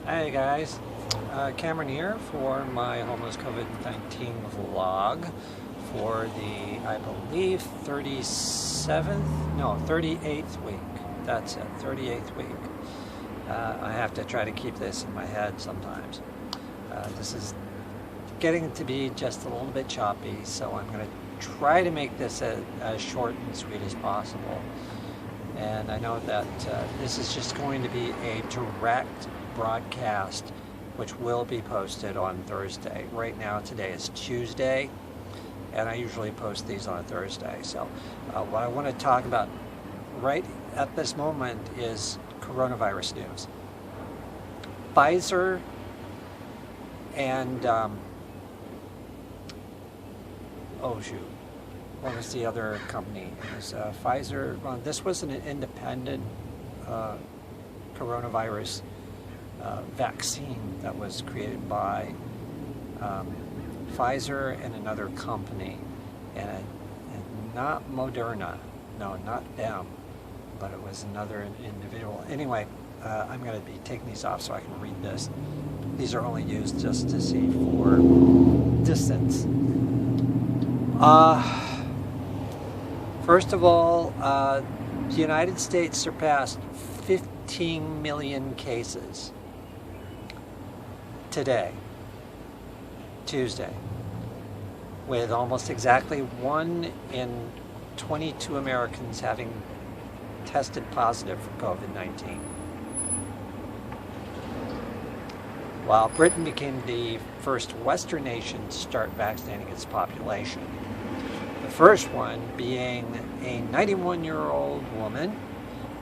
Hey guys, Cameron here for my homeless COVID-19 vlog for the, I believe, 38th week. That's it, 38th week. I have to try to keep this in my head sometimes. This is getting to be just a little bit choppy, so I'm going to try to make this as short and sweet as possible. And I know that this is just going to be a direct broadcast which will be posted on Thursday. Right now, today is Tuesday, and I usually post these on a Thursday. So what I want to talk about right at this moment is coronavirus news. Pfizer and oh shoot, what was the other company? It was Pfizer. Well, this was an independent coronavirus vaccine that was created by Pfizer and another company, and not Moderna. No, not them, but it was another individual. Anyway, I'm going to be taking these off so I can read this. These are only used just to see for distance. First of all, the United States surpassed 15 million cases today, Tuesday, with almost exactly 1 in 22 Americans having tested positive for COVID-19. While Britain became the first Western nation to start vaccinating its population. The first one being a 91-year-old woman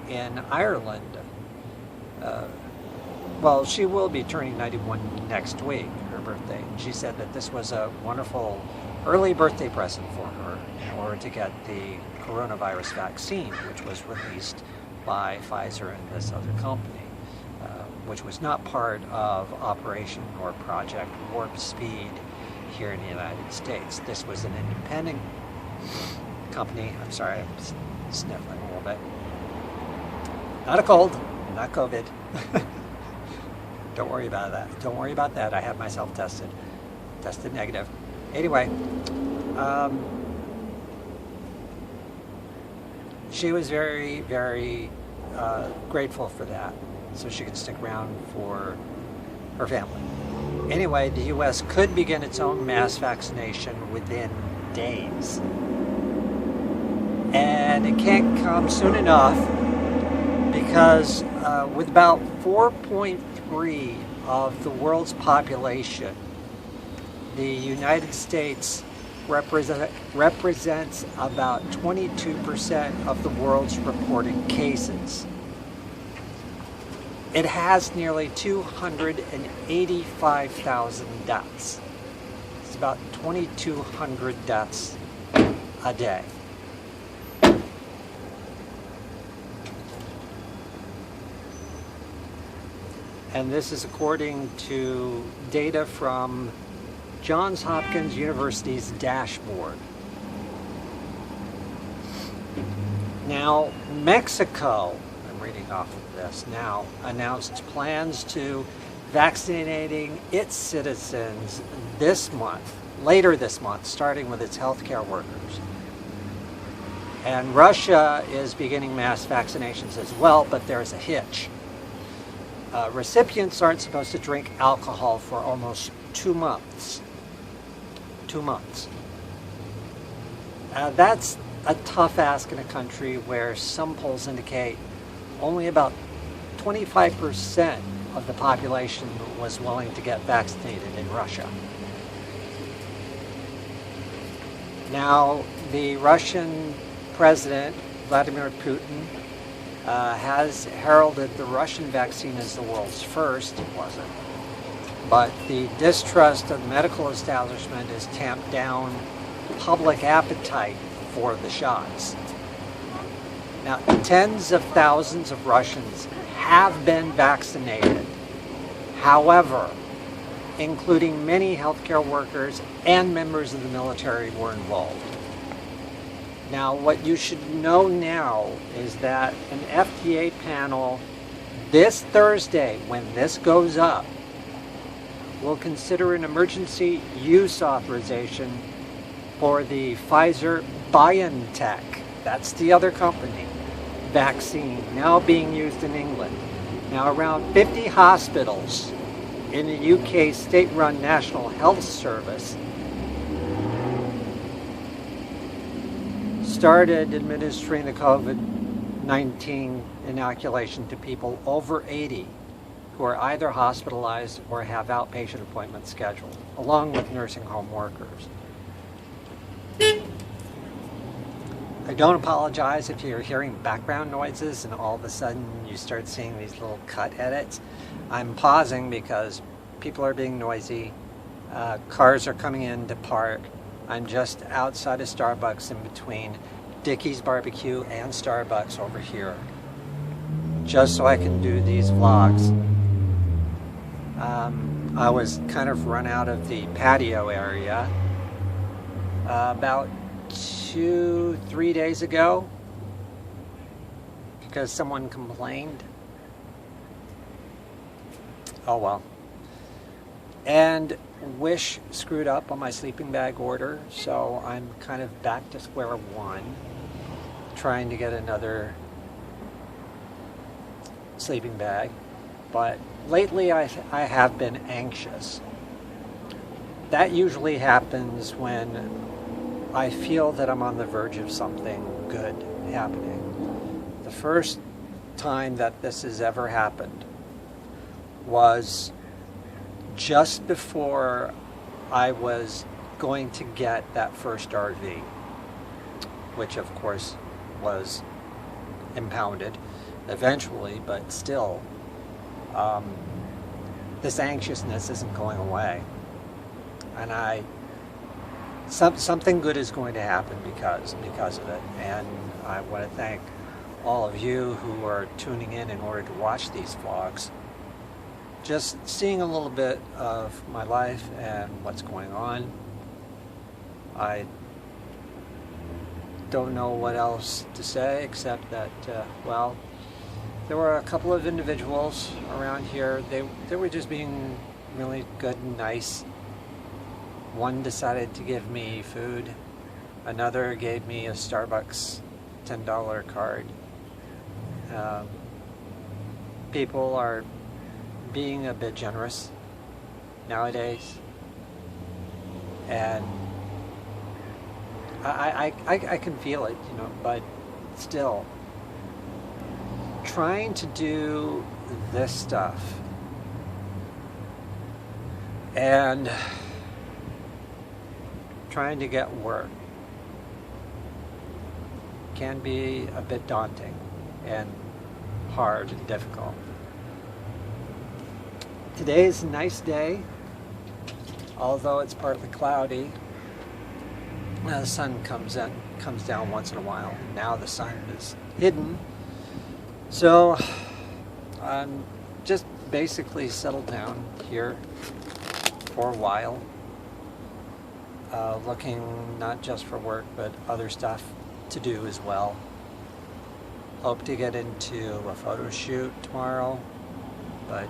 in Ireland. Well, she will be turning 91 next week, her birthday. And she said that this was a wonderful early birthday present for her in order to get the coronavirus vaccine, which was released by Pfizer and this other company, which was not part of Operation or Project Warp Speed here in the United States. This was an independent company. I'm sorry, I'm sniffling a little bit. Not a cold, not COVID. Don't worry about that. Don't worry about that. I have myself tested negative. Anyway, she was very, very grateful for that, so she could stick around for her family. Anyway, the U.S. could begin its own mass vaccination within days. And it can't come soon enough because with about 4.3 of the world's population, the United States represents about 22% of the world's reported cases. It has nearly 285,000 deaths. It's about 2,200 deaths a day. And this is according to data from Johns Hopkins University's dashboard. Now, Mexico, I'm reading off of this now, announced plans to vaccinating its citizens this month, later this month, starting with its healthcare workers. And Russia is beginning mass vaccinations as well, but there's a hitch. Recipients aren't supposed to drink alcohol for almost 2 months. 2 months. That's a tough ask in a country where some polls indicate only about 25% of the population was willing to get vaccinated in Russia. Now, the Russian president, Vladimir Putin, has heralded the Russian vaccine as the world's first. It wasn't. But the distrust of the medical establishment has tamped down public appetite for the shots. Now, tens of thousands of Russians have been vaccinated. However, including many healthcare workers and members of the military were involved. Now, what you should know now is that an FDA panel This Thursday, when this goes up, we'll consider an emergency use authorization for the Pfizer BioNTech, that's the other company, vaccine now being used in England. Now around 50 hospitals in the UK state-run National Health Service started administering the COVID-19 inoculation to people over 80 who are either hospitalized or have outpatient appointments scheduled, along with nursing home workers. I don't apologize if you're hearing background noises and all of a sudden you start seeing these little cut edits. I'm pausing because people are being noisy, cars are coming in to park. I'm just outside of Starbucks in between Dickey's Barbecue and Starbucks over here, just so I can do these vlogs. I was kind of run out of the patio area about 2-3 days ago because someone complained. Oh well. And Wish screwed up on my sleeping bag order, so I'm kind of back to square one, trying to get another sleeping bag. But lately I have been anxious. That usually happens when I feel that I'm on the verge of something good happening. The first time that this has ever happened was just before I was going to get that first RV, which of course was impounded eventually, but still, this anxiousness isn't going away. And something good is going to happen because of it. And I want to thank all of you who are tuning in order to watch these vlogs. Just seeing a little bit of my life and what's going on. I don't know what else to say except that, well, there were a couple of individuals around here. They were just being really good and nice. One decided to give me food. Another gave me a Starbucks $10 card. People are being a bit generous nowadays, and I can feel it, you know, but still trying to do this stuff and trying to get work can be a bit daunting and hard and difficult. Today is a nice day, although it's partly cloudy. The sun comes down once in a while. Now the sun is hidden, so I'm just basically settled down here for a while, looking not just for work but other stuff to do as well. Hope to get into a photo shoot tomorrow, but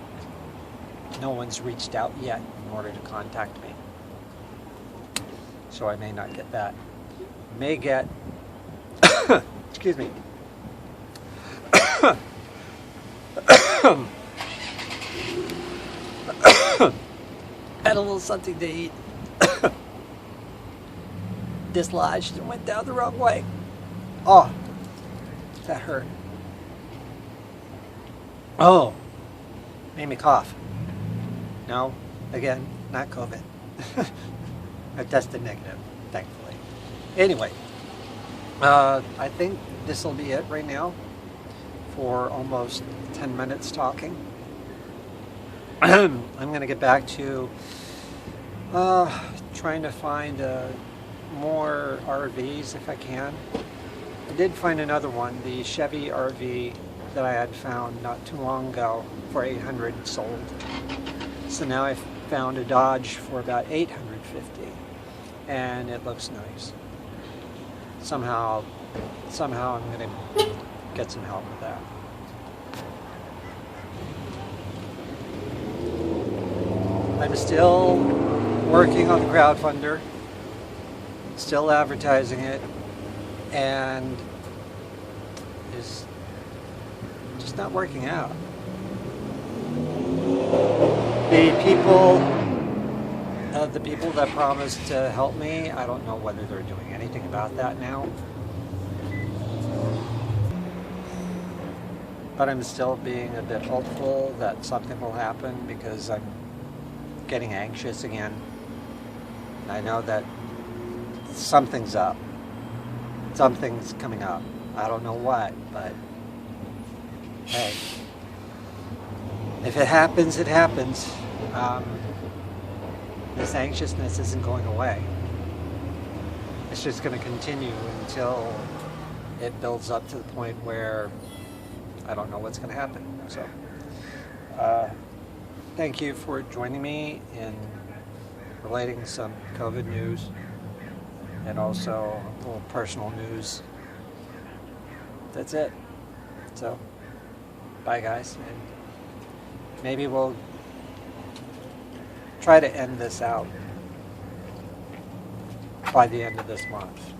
no one's reached out yet in order to contact me, so I may not get that. May get excuse me had a little something to eat. Dislodged and went down the wrong way. Oh, that hurt. Oh, made me cough. No, again, not COVID. I tested negative, thankfully. Anyway, I think this will be it right now for almost 10 minutes talking. I'm going to get back to trying to find more RVs if I can. I did find another one, the Chevy RV that I had found not too long ago for $800 sold. So now I've found a Dodge for about $850, and it looks nice. Somehow I'm going to get some help with that. I'm still working on the crowdfunder, still advertising it, and it's just not working out. The people that promised to help me, I don't know whether they're doing anything about that now. But I'm still being a bit hopeful that something will happen because I'm getting anxious again. I know that something's up. Something's coming up. I don't know what, but hey, if it happens, it happens. This anxiousness isn't going away. It's just going to continue until it builds up to the point where I don't know what's going to happen. So, thank you for joining me in relating some COVID news and also a little personal news. That's it. So, bye guys. And maybe we'll try to end this out by the end of this month.